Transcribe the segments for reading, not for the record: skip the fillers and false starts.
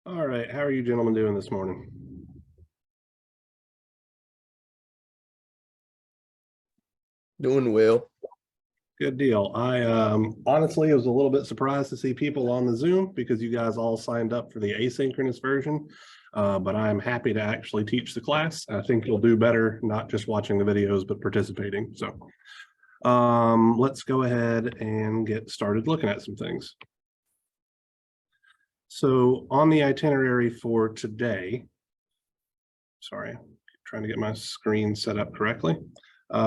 All right, how are you gentlemen doing this morning? Doing well. Good deal. I honestly was a little bit surprised to see people on the Zoom because you guys all signed up for the asynchronous version, but I'm happy to actually teach the class. I think you'll do better not just watching the videos, but participating. So let's go ahead and get started looking at some things. So on the itinerary for today, sorry, trying to get my screen set up correctly.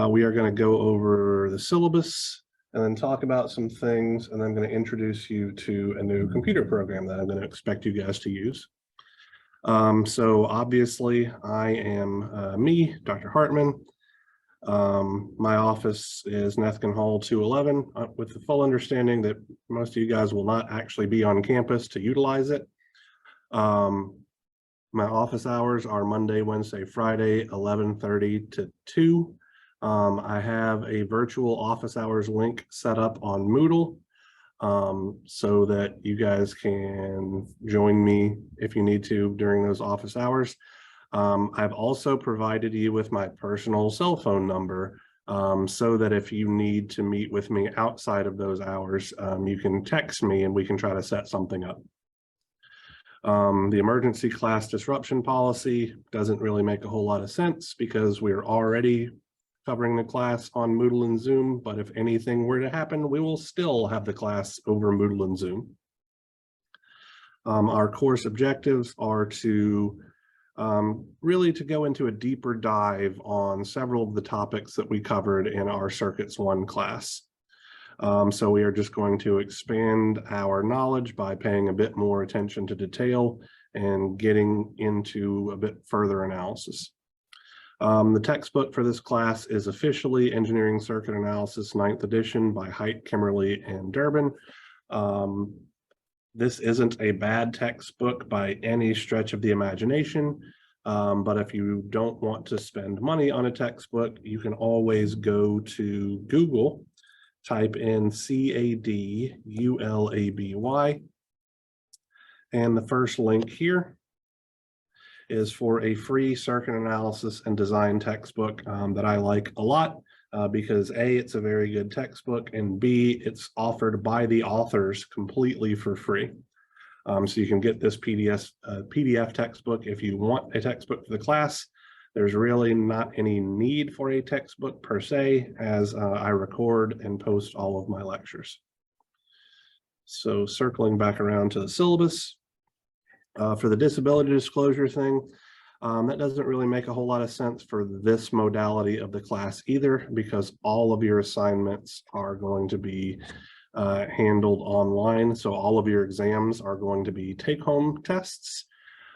We are going to go over the syllabus and then talk about some things, and then I'm going to introduce you to a new computer program that I'm going to expect you guys to use. So obviously I am me, Dr. Hartman. My office is Nethkin Hall 211 with the full understanding that most of you guys will not actually be on campus to utilize it. My office hours are Monday, Wednesday, Friday, 11:30 to 2. I have a virtual office hours link set up on Moodle so that you guys can join me if you need to during those office hours. I've also provided you with my personal cell phone number so that if you need to meet with me outside of those hours, you can text me and we can try to set something up. The emergency class disruption policy doesn't really make a whole lot of sense because we're already covering the class on Moodle and Zoom, but if anything were to happen, we will still have the class over Moodle and Zoom. Our course objectives are to really to go into a deeper dive on several of the topics that we covered in our Circuits 1 class. So we are just going to expand our knowledge by paying a bit more attention to detail and getting into a bit further analysis. The textbook for this class is officially Engineering Circuit Analysis 9th edition by Height, Kimmerly, and Durbin. This isn't a bad textbook by any stretch of the imagination, but if you don't want to spend money on a textbook, you can always go to Google, type in CADULABY, and the first link here is for a free circuit analysis and design textbook that I like a lot because A, it's a very good textbook, and B, it's offered by the authors completely for free. So you can get this PDF textbook if you want a textbook for the class. There's really not any need for a textbook per se, as I record and post all of my lectures. So circling back around to the syllabus, for the disability disclosure thing, that doesn't really make a whole lot of sense for this modality of the class either, because all of your assignments are going to be handled online. So all of your exams are going to be take-home tests.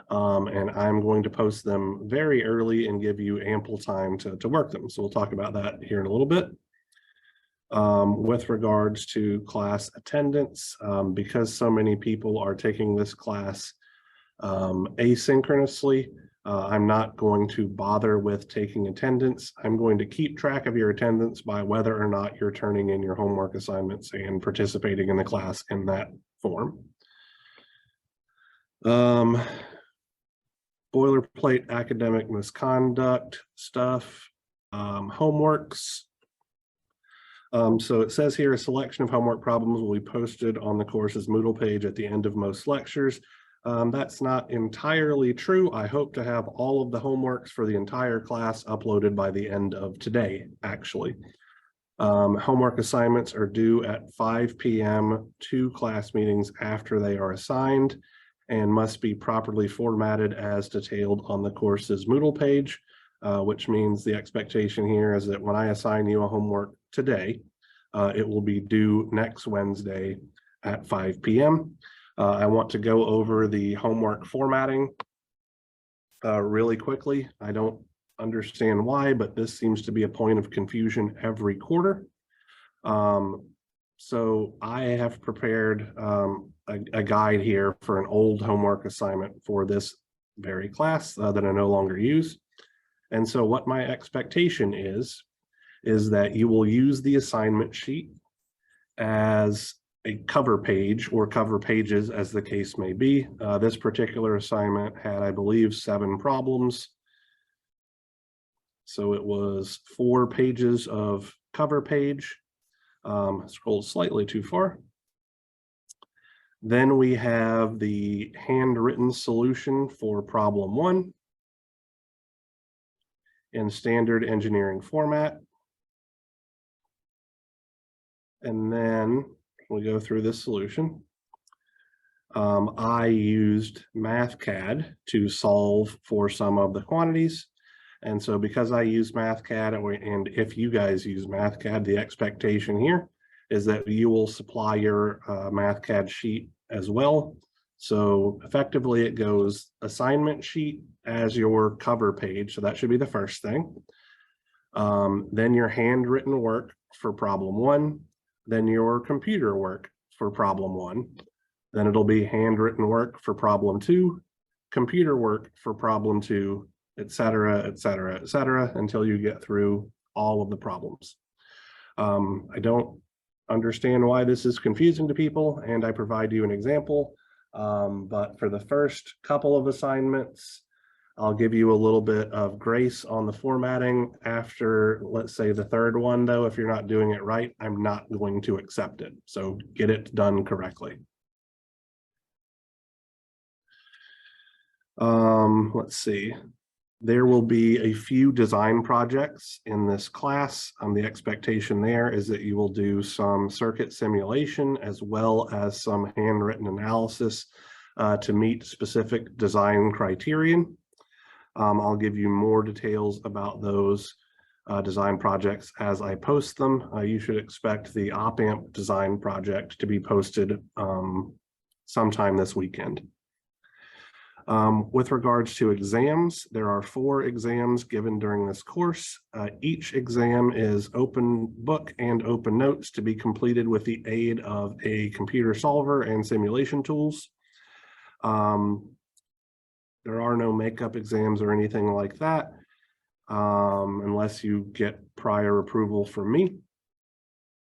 And I'm going to post them very early and give you ample time to work them. So we'll talk about that here in a little bit. With regards to class attendance, because so many people are taking this class asynchronously, I'm not going to bother with taking attendance. I'm going to keep track of your attendance by whether or not you're turning in your homework assignments and participating in the class in that form. Boilerplate academic misconduct stuff, homeworks. So it says here a selection of homework problems will be posted on the course's Moodle page at the end of most lectures. That's not entirely true. I hope to have all of the homeworks for the entire class uploaded by the end of today, actually. Homework assignments are due at 5 p.m. 2 class meetings after they are assigned, and must be properly formatted as detailed on the course's Moodle page, which means the expectation here is that when I assign you a homework today, it will be due next Wednesday at 5 p.m. I want to go over the homework formatting really quickly. I don't understand why, but this seems to be a point of confusion every quarter. So I have prepared a guide here for an old homework assignment for this very class that I no longer use. And so what my expectation is that you will use the assignment sheet as a cover page or cover pages as the case may be. This particular assignment had, I believe, 7 problems. So it was 4 pages of cover page. Scrolled slightly too far. Then we have the handwritten solution for problem 1 in standard engineering format. And then we go through this solution. I used MathCAD to solve for some of the quantities. And so because I use MathCAD, and if you guys use MathCAD, the expectation here is that you will supply your MathCAD sheet as well. So effectively it goes assignment sheet as your cover page. So that should be the first thing. Then your handwritten work for problem 1, then your computer work for problem 1. Then it'll be handwritten work for problem 2, computer work for problem 2, et cetera, et cetera, et cetera, until you get through all of the problems. I don't understand why this is confusing to people, and I provide you an example. But for the first couple of assignments, I'll give you a little bit of grace on the formatting. After, let's say, the 3rd one, though, if you're not doing it right, I'm not going to accept it. So get it done correctly. Let's see. There will be a few design projects in this class. The expectation there is that you will do some circuit simulation as well as some handwritten analysis to meet specific design criterion. I'll give you more details about those design projects as I post them. You should expect the op-amp design project to be posted sometime this weekend. With regards to exams, there are 4 exams given during this course. Each exam is open book and open notes to be completed with the aid of a computer solver and simulation tools. There are no makeup exams or anything like that, unless you get prior approval from me.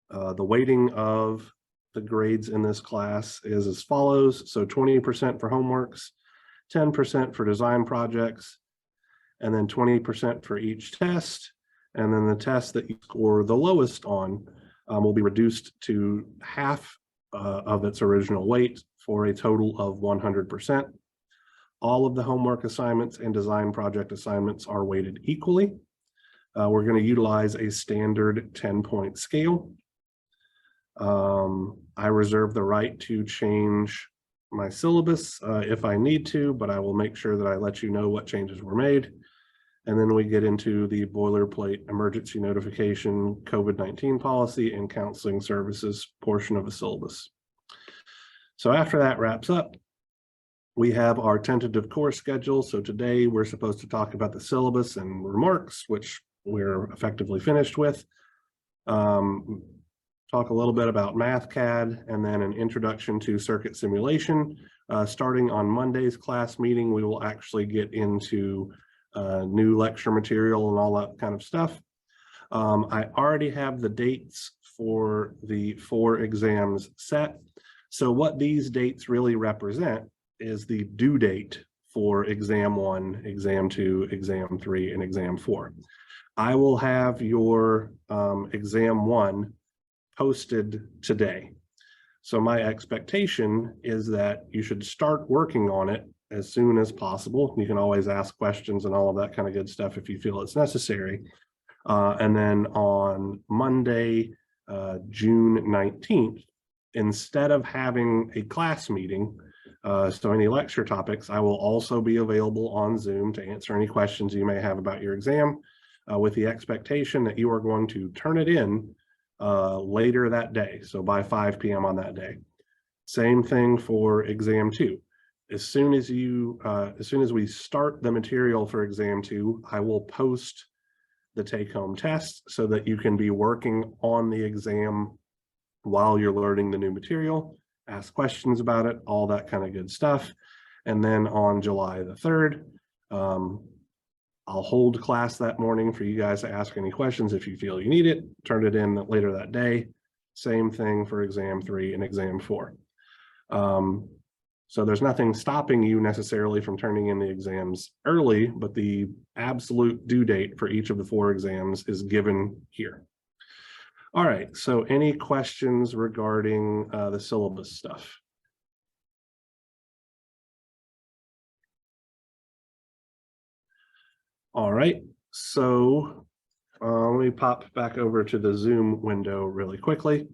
The weighting of the grades in this class is as follows. So 20% for homeworks, 10% for design projects, and then 20% for each test. And then the test that you score the lowest on will be reduced to half of its original weight for a total of 100%. All of the homework assignments and design project assignments are weighted equally. We're going to utilize a standard 10-point scale. I reserve the right to change my syllabus if I need to, but I will make sure that I let you know what changes were made. And then we get into the boilerplate emergency notification, COVID-19 policy, and counseling services portion of the syllabus. So after that wraps up, we have our tentative course schedule. So today we're supposed to talk about the syllabus and remarks, which we're effectively finished with. Talk a little bit about MathCAD, and then an introduction to circuit simulation. Starting on Monday's class meeting, we will actually get into new lecture material and all that kind of stuff. I already have the dates for the 4 exams set. So what these dates really represent is the due date for exam 1, exam 2, exam 3, and exam 4. I will have your exam 1 posted today. So my expectation is that you should start working on it as soon as possible. You can always ask questions and all of that kind of good stuff if you feel it's necessary. And then on Monday, June 19th, instead of having a class meeting, so any lecture topics, I will also be available on Zoom to answer any questions you may have about your exam, with the expectation that you are going to turn it in later that day, so by 5 p.m. on that day. Same thing for exam 2. As soon as we start the material for exam 2, I will post the take-home test so that you can be working on the exam while you're learning the new material, ask questions about it, all that kind of good stuff. And then on July the 3rd, I'll hold class that morning for you guys to ask any questions if you feel you need it, turn it in later that day, Same thing for exam 3 and exam 4. So there's nothing stopping you necessarily from turning in the exams early, but the absolute due date for each of the 4 exams is given here. All right, so any questions regarding the syllabus stuff? All right, so let me pop back over to the Zoom window really quickly.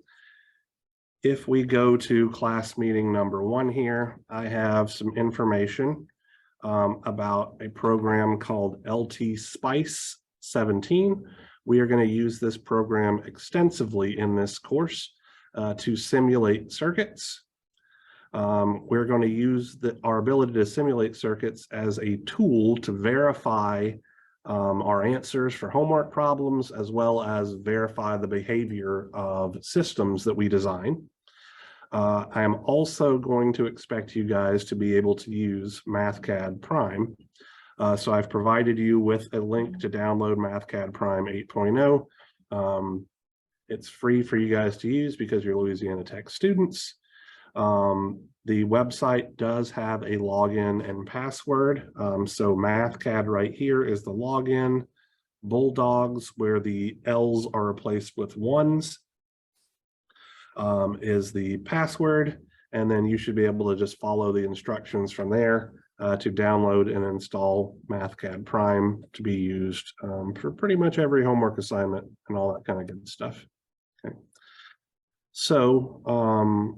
If we go to class meeting number 1 here, I have some information about a program called LT Spice 17. We are going to use this program extensively in this course to simulate circuits. We're going to use our ability to simulate circuits as a tool to verify our answers for homework problems, as well as verify the behavior of systems that we design. I am also going to expect you guys to be able to use MathCAD Prime. So I've provided you with a link to download MathCAD Prime 8.0. It's free for you guys to use because you're Louisiana Tech students. The website does have a login and password. So MathCAD right here is the login. Bulldogs, where the L's are replaced with 1s, is the password. And then you should be able to just follow the instructions from there to download and install MathCAD Prime to be used for pretty much every homework assignment and all that kind of good stuff. Okay. So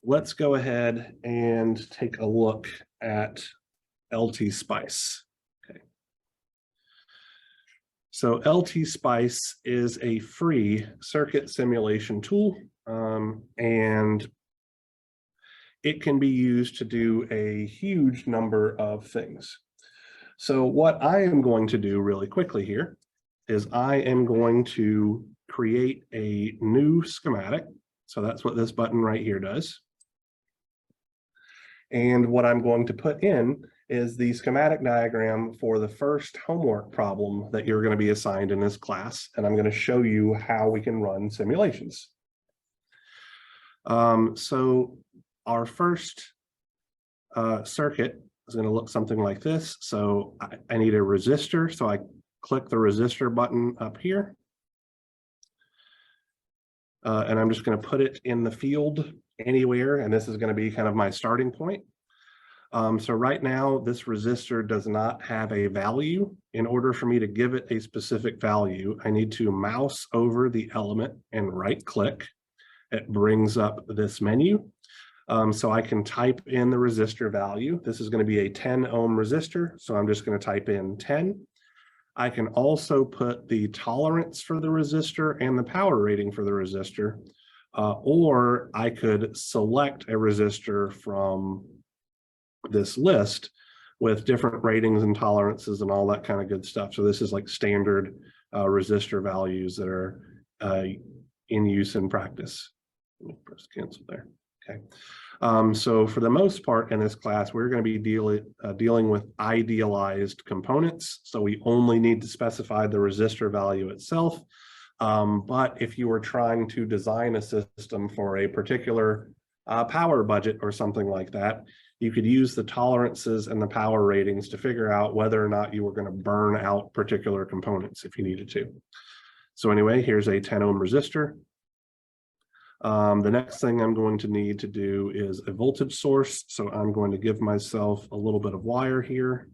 let's go ahead and take a look at LT Spice. Okay. So LT Spice is a free circuit simulation tool, and it can be used to do a huge number of things. So what I am going to do really quickly here is I am going to create a new schematic. So that's what this button right here does. And what I'm going to put in is the schematic diagram for the first homework problem that you're going to be assigned in this class. And I'm going to show you how we can run simulations. So our first circuit is going to look something like this. So I need a resistor. So I click the resistor button up here. And I'm just going to put it in the field anywhere. And this is going to be kind of my starting point. So right now, this resistor does not have a value. In order for me to give it a specific value, I need to mouse over the element and right click. It brings up this menu. So I can type in the resistor value. This is going to be a 10 ohm resistor. So I'm just going to type in 10. I can also put the tolerance for the resistor and the power rating for the resistor, or I could select a resistor from this list with different ratings and tolerances and all that kind of good stuff. So this is like standard resistor values that are in use in practice. Let me press cancel there. Okay. So for the most part in this class, we're going to be dealing with idealized components. So we only need to specify the resistor value itself. But if you were trying to design a system for a particular power budget or something like that, you could use the tolerances and the power ratings to figure out whether or not you were going to burn out particular components if you needed to. So anyway, here's a 10 ohm resistor. The next thing I'm going to need to do is a voltage source. So I'm going to give myself a little bit of wire here.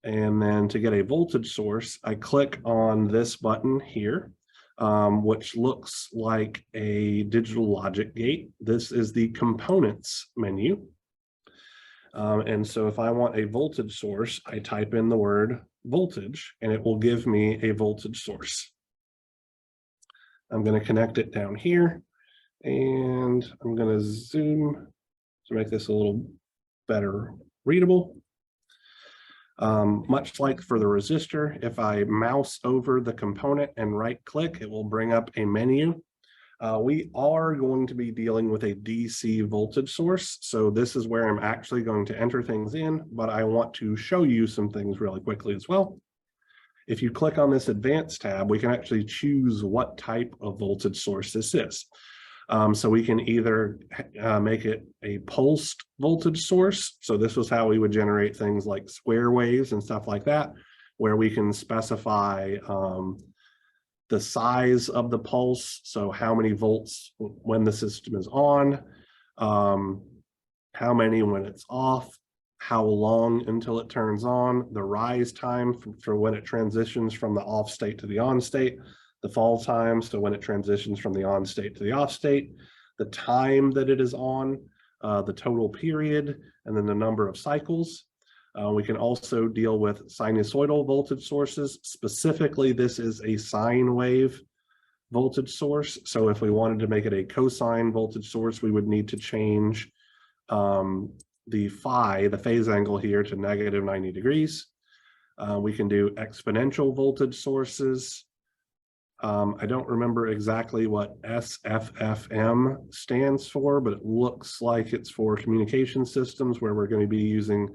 And then to get a voltage source, I click on this button here, which looks like a digital logic gate. This is the components menu. And so if I want a voltage source, I type in the word voltage and it will give me a voltage source. I'm going to connect it down here and I'm going to zoom to make this a little better readable. Much like for the resistor, if I mouse over the component and right click, it will bring up a menu. We are going to be dealing with a DC voltage source. So this is where I'm actually going to enter things in, but I want to show you some things really quickly as well. If you click on this advanced tab, we can actually choose what type of voltage source this is. So we can either make it a pulsed voltage source. So this was how we would generate things like square waves and stuff like that, where we can specify the size of the pulse. So how many volts when the system is on, how many when it's off, how long until it turns on, the rise time for when it transitions from the off state to the on state, the fall time, so when it transitions from the on state to the off state, the time that it is on, the total period, and then the number of cycles. We can also deal with sinusoidal voltage sources. Specifically, this is a sine wave voltage source. So if we wanted to make it a cosine voltage source, we would need to change the phi, the phase angle here, to negative 90 degrees. We can do exponential voltage sources. I don't remember exactly what SFFM stands for, but it looks like it's for communication systems where we're going to be using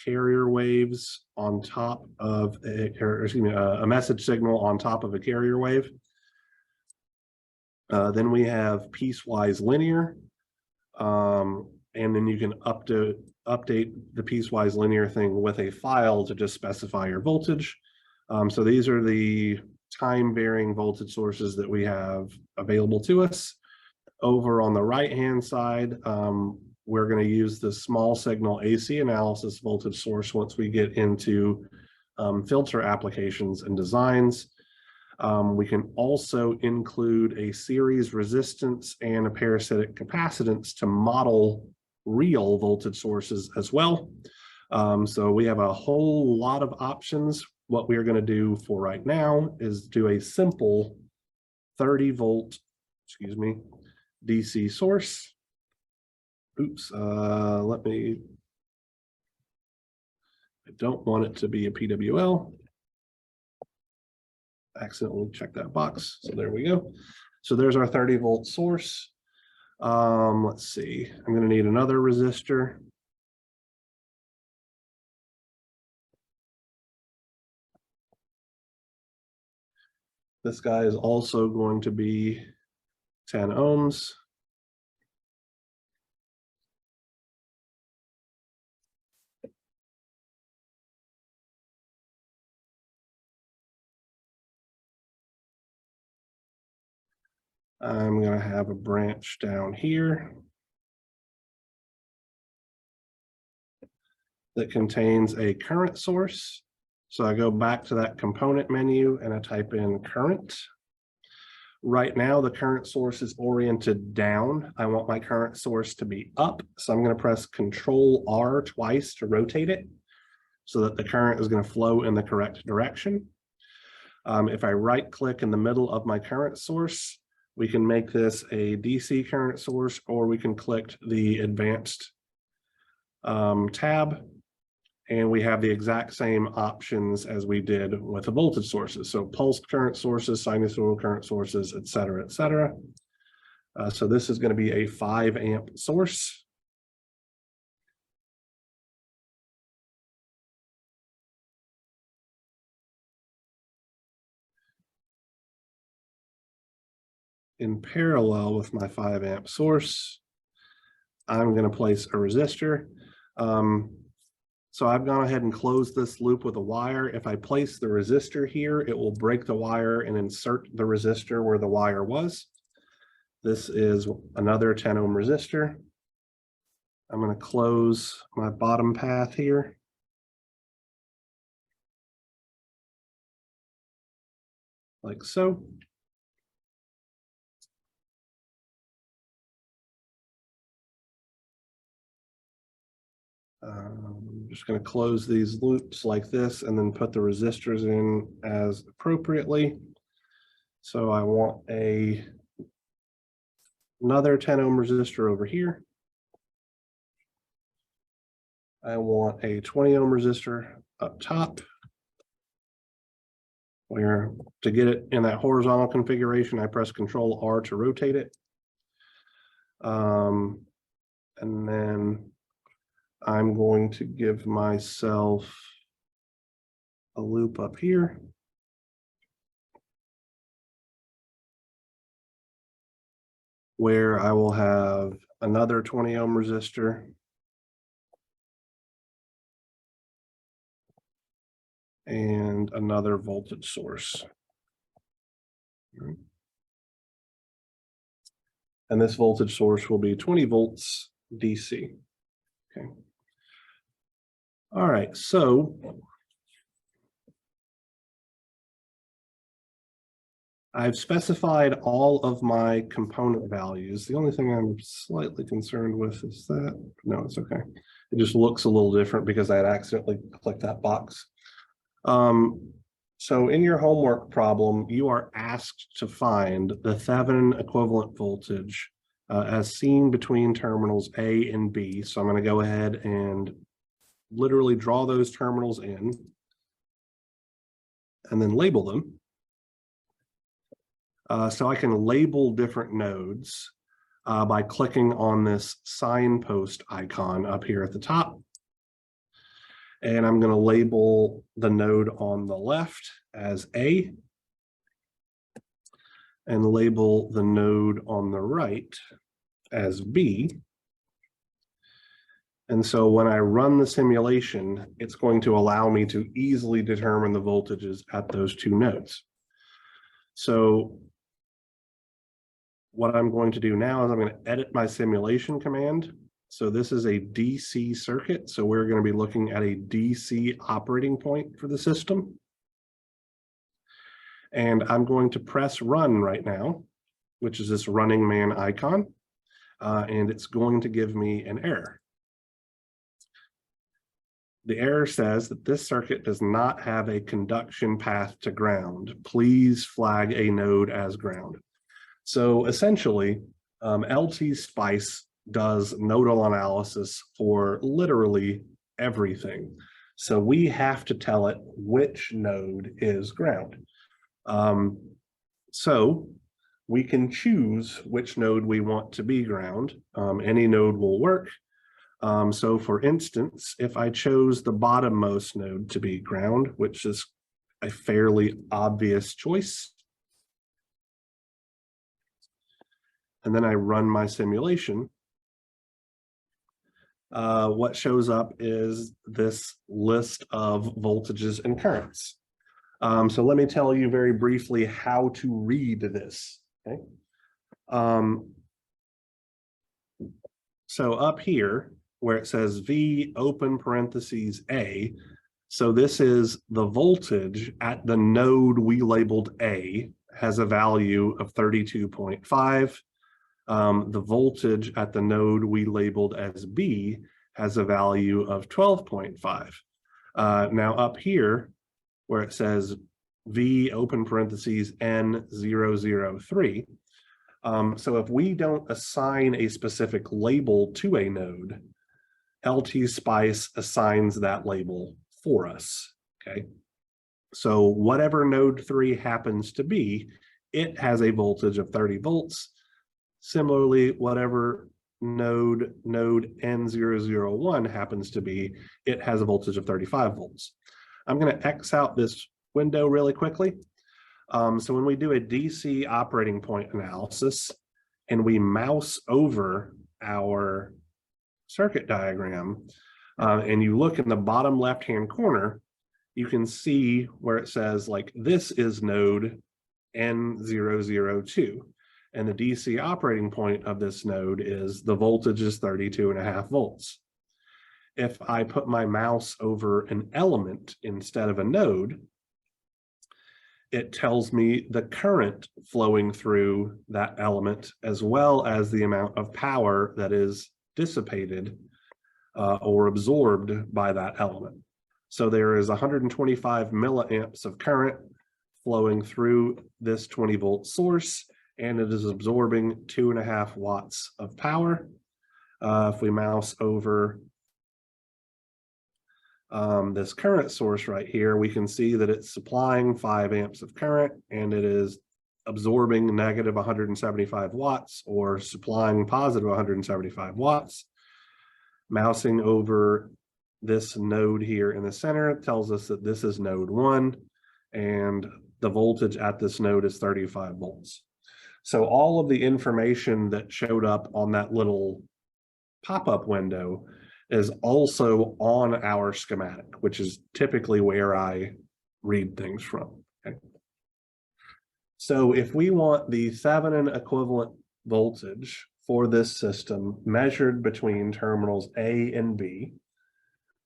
carrier waves on top of a message signal on top of a carrier wave. Then we have piecewise linear, and then you can update the piecewise linear thing with a file to just specify your voltage. So these are the time varying voltage sources that we have available to us. Over on the right hand side, we're going to use the small signal AC analysis voltage source once we get into filter applications and designs. We can also include a series resistance and a parasitic capacitance to model real voltage sources as well. So we have a whole lot of options. What we're going to do for right now is do a simple 30 volt, DC source. Oops, I don't want it to be a PWL. Accidentally check that box. So there we go. So there's our 30 volt source. Let's see, I'm going to need another resistor. This guy is also going to be 10 ohms. I'm going to have a branch down here that contains a current source. So I go back to that component menu and I type in current. Right now, the current source is oriented down. I want my current source to be up. So I'm going to press Control R twice to rotate it so that the current is going to flow in the correct direction. If I right click in the middle of my current source, we can make this a DC current source, or we can click the advanced tab, and we have the exact same options as we did with the voltage sources. So pulsed current sources, sinusoidal current sources, et cetera, et cetera. So this is going to be a 5 amp source. In parallel with my 5 amp source, I'm going to place a resistor. So I've gone ahead and closed this loop with a wire. If I place the resistor here, it will break the wire and insert the resistor where the wire was. This is another 10 ohm resistor. I'm going to close my bottom path here. Like so. I'm just going to close these loops like this and then put the resistors in as appropriately. So I want another 10 ohm resistor over here. I want a 20 ohm resistor up top, where to get it in that horizontal configuration, I press Control R to rotate it. And then I'm going to give myself a loop up here. Where I will have another 20 ohm resistor. And another voltage source. And this voltage source will be 20 volts DC. Okay. All right, so I've specified all of my component values. The only thing I'm slightly concerned with is that, no, it's okay. It just looks a little different because I had accidentally clicked that box. So in your homework problem, you are asked to find the Thevenin equivalent voltage as seen between terminals A and B. So I'm going to go ahead and literally draw those terminals in and then label them. So I can label different nodes by clicking on this signpost icon up here at the top. And I'm going to label the node on the left as A and label the node on the right as B. And so when I run the simulation, it's going to allow me to easily determine the voltages at those two nodes. So what I'm going to do now is I'm going to edit my simulation command. So this is a DC circuit. So we're going to be looking at a DC operating point for the system. And I'm going to press run right now, which is this running man icon. And it's going to give me an error. The error says that this circuit does not have a conduction path to ground. Please flag a node as ground. So essentially, LT Spice does nodal analysis for literally everything. So we have to tell it which node is ground. So we can choose which node we want to be ground. Any node will work. So for instance, if I chose the bottommost node to be ground, which is a fairly obvious choice, and then I run my simulation, what shows up is this list of voltages and currents. So let me tell you very briefly how to read this. Okay. So up here, where it says V open parentheses A, so this is the voltage at the node we labeled A has a value of 32.5. The voltage at the node we labeled as B has a value of 12.5. Now up here, where it says V open parentheses N003. So if we don't assign a specific label to a node, LT Spice assigns that label for us, okay? So whatever node 3 happens to be, it has a voltage of 30 volts. Similarly, whatever node N001 happens to be, it has a voltage of 35 volts. I'm going to X out this window really quickly. So when we do a DC operating point analysis and we mouse over our circuit diagram and you look in the bottom left-hand corner, you can see where it says like this is node N002. And the DC operating point of this node is the voltage is 32.5 volts. If I put my mouse over an element instead of a node, it tells me the current flowing through that element as well as the amount of power that is dissipated or absorbed by that element. So there is 125 milliamps of current flowing through this 20 volt source, and it is absorbing 2.5 watts of power. If we mouse over this current source right here, we can see that it's supplying 5 amps of current and it is absorbing negative 175 watts or supplying positive 175 watts. Mousing over this node here in the center tells us that this is node 1, and the voltage at this node is 35 volts. So all of the information that showed up on that little pop-up window is also on our schematic, which is typically where I read things from. Okay. So if we want the Thevenin equivalent voltage for this system measured between terminals A and B,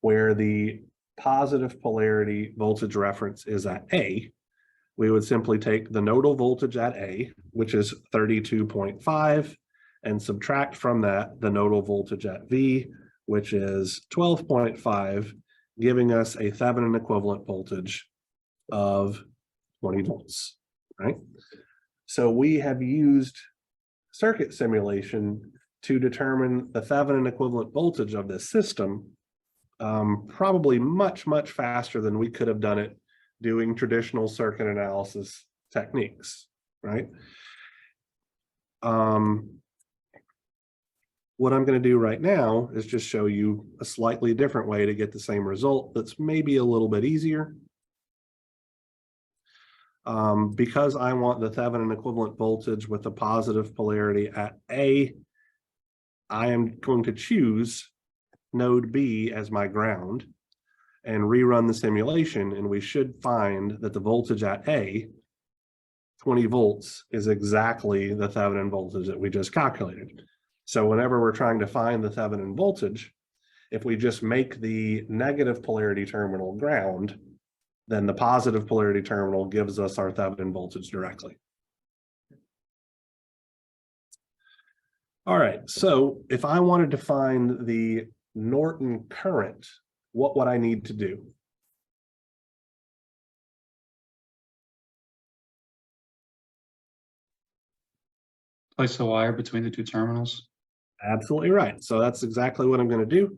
where the positive polarity voltage reference is at A, we would simply take the nodal voltage at A, which is 32.5, and subtract from that the nodal voltage at V, which is 12.5, giving us a Thevenin equivalent voltage of 20 volts, right? So we have used circuit simulation to determine the Thevenin equivalent voltage of this system, probably much, much faster than we could have done it doing traditional circuit analysis techniques, right? What I'm going to do right now is just show you a slightly different way to get the same result that's maybe a little bit easier. Because I want the Thevenin equivalent voltage with the positive polarity at A, I am going to choose node B as my ground and rerun the simulation, and we should find that the voltage at A, 20 volts, is exactly the Thevenin voltage that we just calculated. So whenever we're trying to find the Thevenin voltage, if we just make the negative polarity terminal ground, then the positive polarity terminal gives us our Thevenin voltage directly. All right, so if I wanted to find the Norton current, what would I need to do? Place a wire between the two terminals. Absolutely right. So that's exactly what I'm going to do.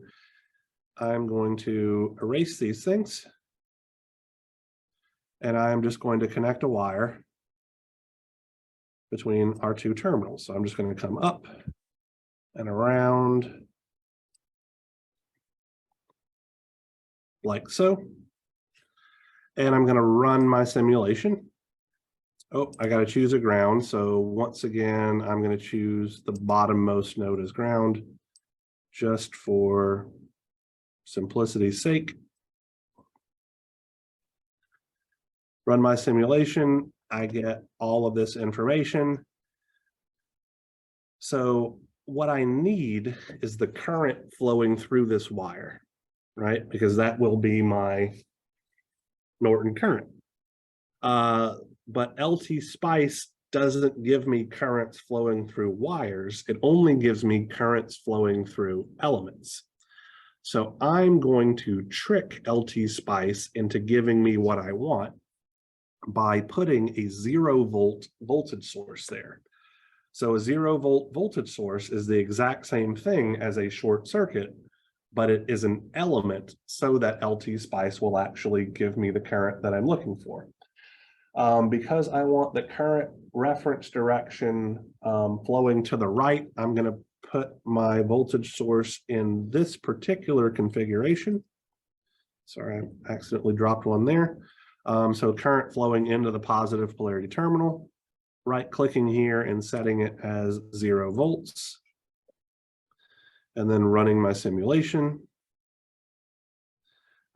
I'm going to erase these things. And I'm just going to connect a wire between our two terminals. So I'm just going to come up and around like so. And I'm going to run my simulation. Oh, I got to choose a ground. So once again, I'm going to choose the bottommost node as ground just for simplicity's sake. Run my simulation. I get all of this information. So what I need is the current flowing through this wire, right? Because that will be my Norton current. But LT Spice doesn't give me currents flowing through wires. It only gives me currents flowing through elements. So I'm going to trick LT Spice into giving me what I want by putting a 0 volt voltage source there. So a 0 volt voltage source is the exact same thing as a short circuit, but it is an element so that LT Spice will actually give me the current that I'm looking for. Because I want the current reference direction flowing to the right, I'm going to put my voltage source in this particular configuration. Sorry, I accidentally dropped one there. So current flowing into the positive polarity terminal, right-clicking here and setting it as 0 volts, and then running my simulation.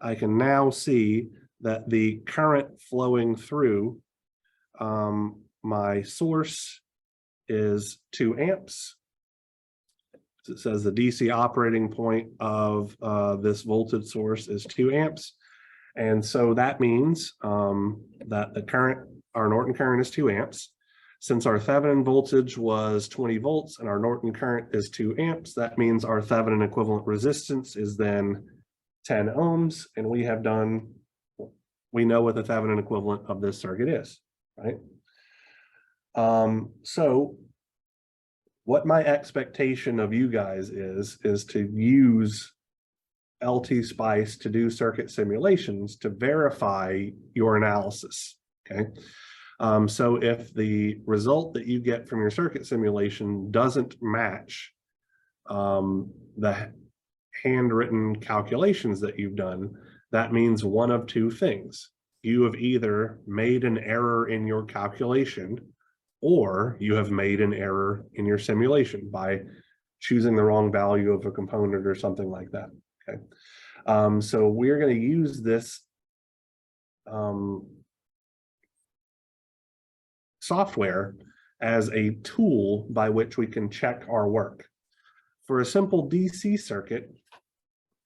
I can now see that the current flowing through my source is 2 amps. It says the DC operating point of this voltage source is 2 amps. And so that means that the current, our Norton current is 2 amps. Since our Thevenin voltage was 20 volts and our Norton current is 2 amps, that means our Thevenin equivalent resistance is then 10 ohms. And we have done, we know what the Thevenin equivalent of this circuit is, right? So what my expectation of you guys is to use LT Spice to do circuit simulations to verify your analysis, okay? So if the result that you get from your circuit simulation doesn't match the handwritten calculations that you've done, that means one of two things. You have either made an error in your calculation, or you have made an error in your simulation by choosing the wrong value of a component or something like that. Okay. So we're going to use this software as a tool by which we can check our work. For a simple DC circuit,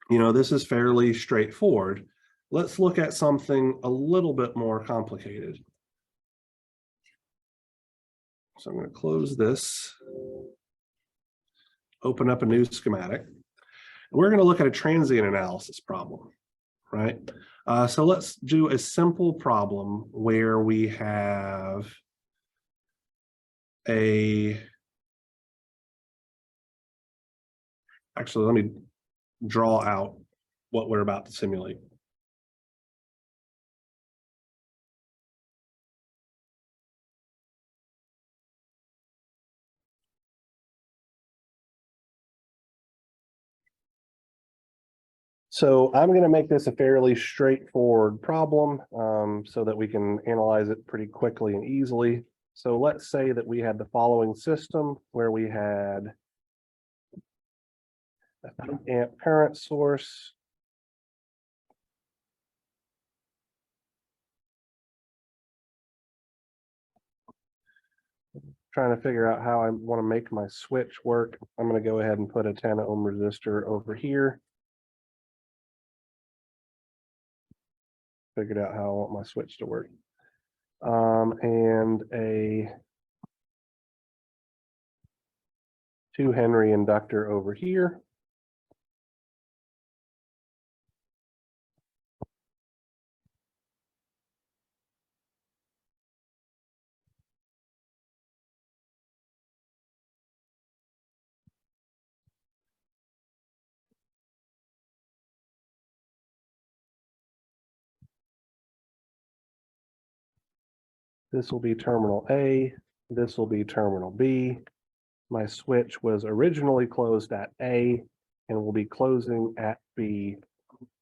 this is fairly straightforward. Let's look at something a little bit more complicated. So I'm going to close this, open up a new schematic. We're going to look at a transient analysis problem, right? So let's do a simple problem where we have actually, let me draw out what we're about to simulate. So I'm going to make this a fairly straightforward problem so that we can analyze it pretty quickly and easily. So let's say that we had the following system where we had a 2 amp current source, trying to figure out how I want to make my switch work. I'm going to go ahead and put a 10 ohm resistor over here. Figured out how I want my switch to work. And a 2 Henry inductor over here. This will be terminal A, this will be terminal B. My switch was originally closed at A and will be closing at B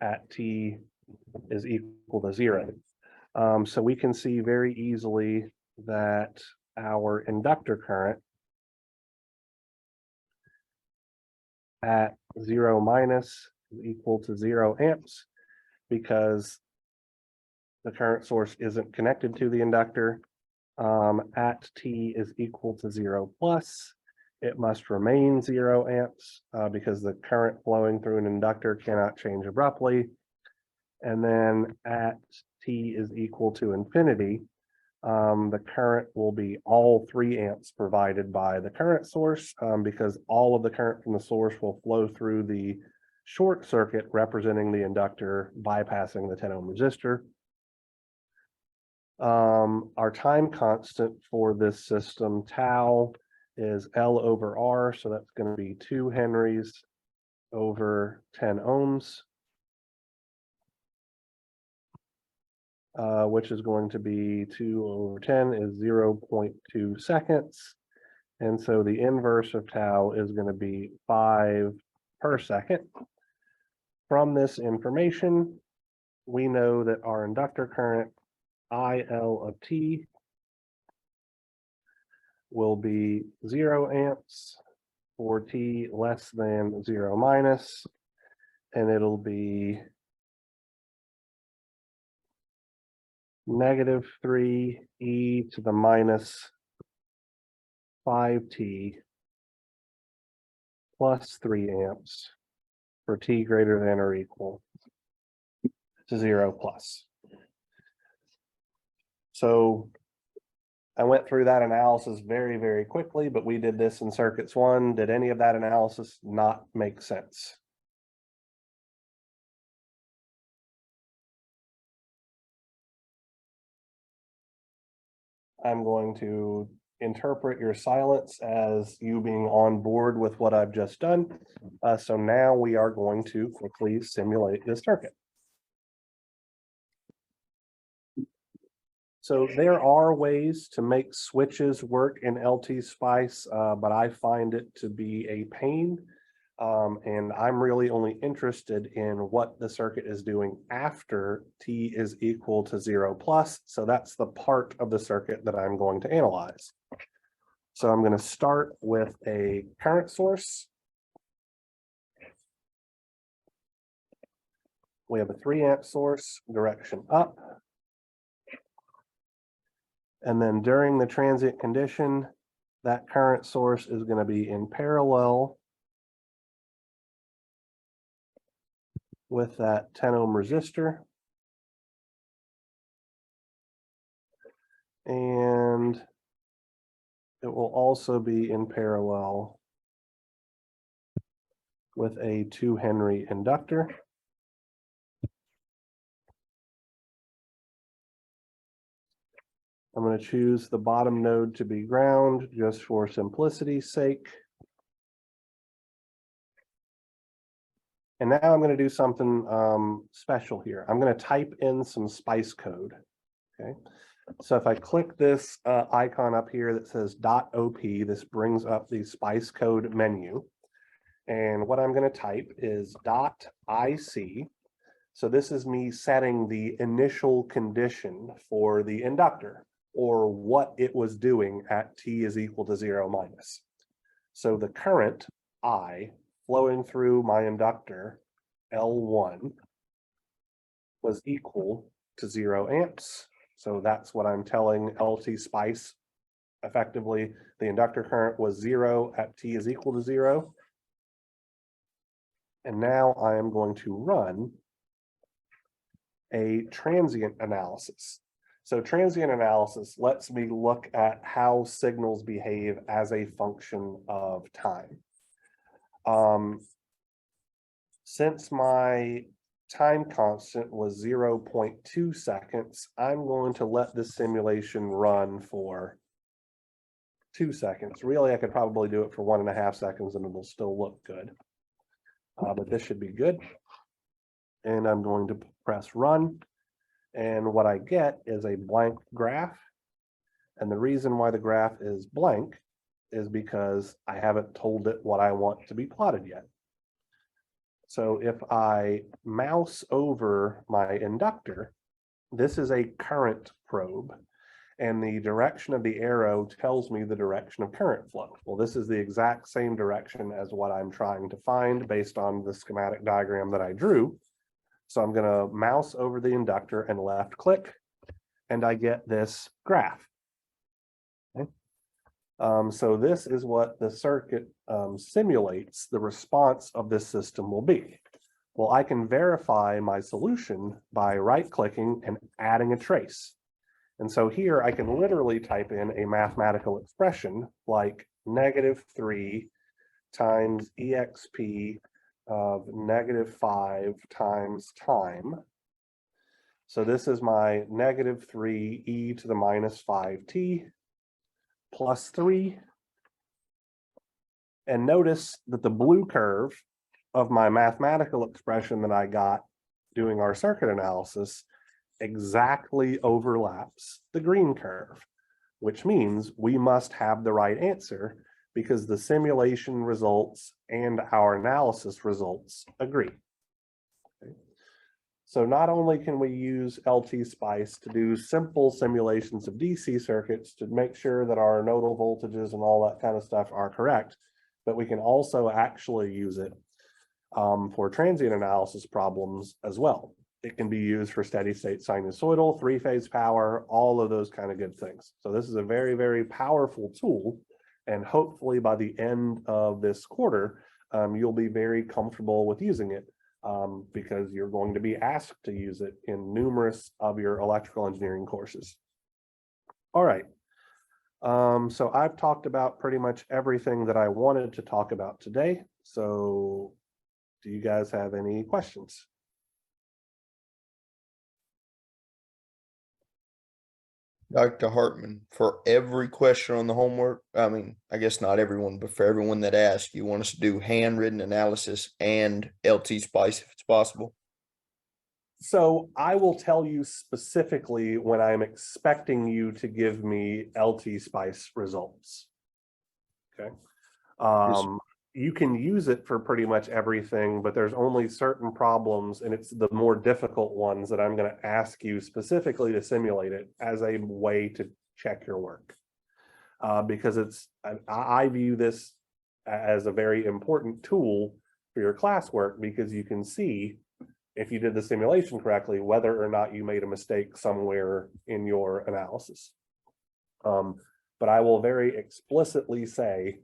at T is equal to 0. So we can see very easily that our inductor current at 0 minus is equal to 0 amps because the current source isn't connected to the inductor. At T is equal to 0 plus, it must remain 0 amps because the current flowing through an inductor cannot change abruptly. And then at T is equal to infinity, the current will be all 3 amps provided by the current source because all of the current from the source will flow through the short circuit representing the inductor bypassing the 10 ohm resistor. Our time constant for this system, tau, is L over R, so that's going to be 2 Henrys over 10 ohms, which is going to be 2 over 10 is 0.2 seconds. And so the inverse of tau is going to be 5 per second. From this information, we know that our inductor current IL of T will be 0 amps for T less than 0 minus, and it'll be -3 e to the minus 5t plus 3 amps for T greater than or equal to 0 plus. So I went through that analysis very, very quickly, but we did this in circuits 1. Did any of that analysis not make sense? I'm going to interpret your silence as you being on board with what I've just done. So now we are going to quickly simulate this circuit. So there are ways to make switches work in LT Spice, but I find it to be a pain. And I'm really only interested in what the circuit is doing after t is equal to 0 plus. So that's the part of the circuit that I'm going to analyze. So I'm going to start with a current source. We have a 3 amp source, direction up. And then during the transient condition, that current source is going to be in parallel with that 10 ohm resistor. And it will also be in parallel with a 2 Henry inductor. I'm going to choose the bottom node to be ground just for simplicity's sake. And now I'm going to do something special here. I'm going to type in some spice code. Okay. So if I click this icon up here that says .op, this brings up the spice code menu. And what I'm going to type is .ic. So this is me setting the initial condition for the inductor, or what it was doing at t is equal to 0 minus. So the current I flowing through my inductor L1 was equal to 0 amps. So that's what I'm telling LT Spice. Effectively, the inductor current was 0 at t is equal to 0. And now I am going to run a transient analysis. So transient analysis lets me look at how signals behave as a function of time. Since my time constant was 0.2 seconds, I'm going to let this simulation run for 2 seconds. Really, I could probably do it for 1.5 seconds and it'll still look good. But this should be good. And I'm going to press run. And what I get is a blank graph. And the reason why the graph is blank is because I haven't told it what I want to be plotted yet. So if I mouse over my inductor, this is a current probe, and the direction of the arrow tells me the direction of current flow. Well, this is the exact same direction as what I'm trying to find based on the schematic diagram that I drew. So I'm going to mouse over the inductor and left click, and I get this graph. Okay. So this is what the circuit simulates the response of this system will be. Well, I can verify my solution by right-clicking and adding a trace. And so here I can literally type in a mathematical expression like -3 times exp of -5 times time. So this is my -3 e to the -5t plus 3. And notice that the blue curve of my mathematical expression that I got doing our circuit analysis exactly overlaps the green curve, which means we must have the right answer because the simulation results and our analysis results agree. Okay. So not only can we use LT Spice to do simple simulations of DC circuits to make sure that our nodal voltages and all that kind of stuff are correct, but we can also actually use it for transient analysis problems as well. It can be used for steady state sinusoidal, 3-phase power, all of those kind of good things. So this is a very, very powerful tool. And hopefully by the end of this quarter, you'll be very comfortable with using it because you're going to be asked to use it in numerous of your electrical engineering courses. All right. So I've talked about pretty much everything that I wanted to talk about today. So do you guys have any questions? Dr. Hartman, for every question on the homework, I mean, I guess not everyone, but for everyone that asks, you want us to do handwritten analysis and LT Spice if it's possible? So I will tell you specifically when I'm expecting you to give me LT Spice results. Okay. Yes. you can use it for pretty much everything, but there's only certain problems, and it's the more difficult ones that I'm going to ask you specifically to simulate it as a way to check your work. Because I view this as a very important tool for your classwork, because you can see if you did the simulation correctly, whether or not you made a mistake somewhere in your analysis. But I will very explicitly say,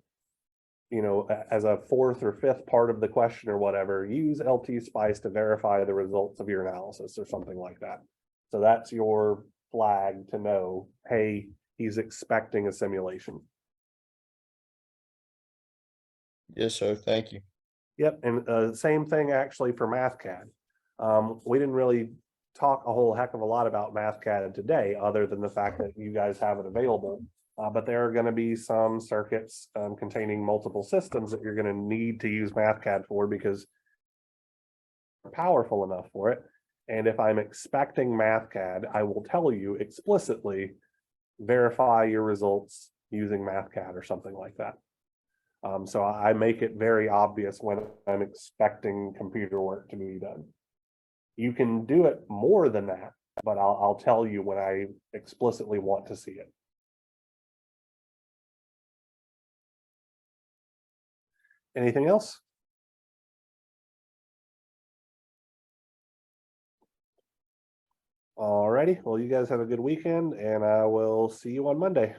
you know, as a fourth or fifth part of the question or whatever, use LT Spice to verify the results of your analysis or something like that. So that's your flag to know, hey, he's expecting a simulation. Yes, sir. Thank you. Yep, and same thing actually for MathCAD. We didn't really talk a whole heck of a lot about MathCAD today, other than the fact that you guys have it available. But there are going to be some circuits containing multiple systems that you're going to need to use MathCAD for, because you're powerful enough for it. And if I'm expecting MathCAD, I will tell you explicitly, verify your results using MathCAD or something like that. So I make it very obvious when I'm expecting computer work to be done. You can do it more than that, but I'll tell you when I explicitly want to see it. Anything else? Alrighty, well, you guys have a good weekend, and I will see you on Monday.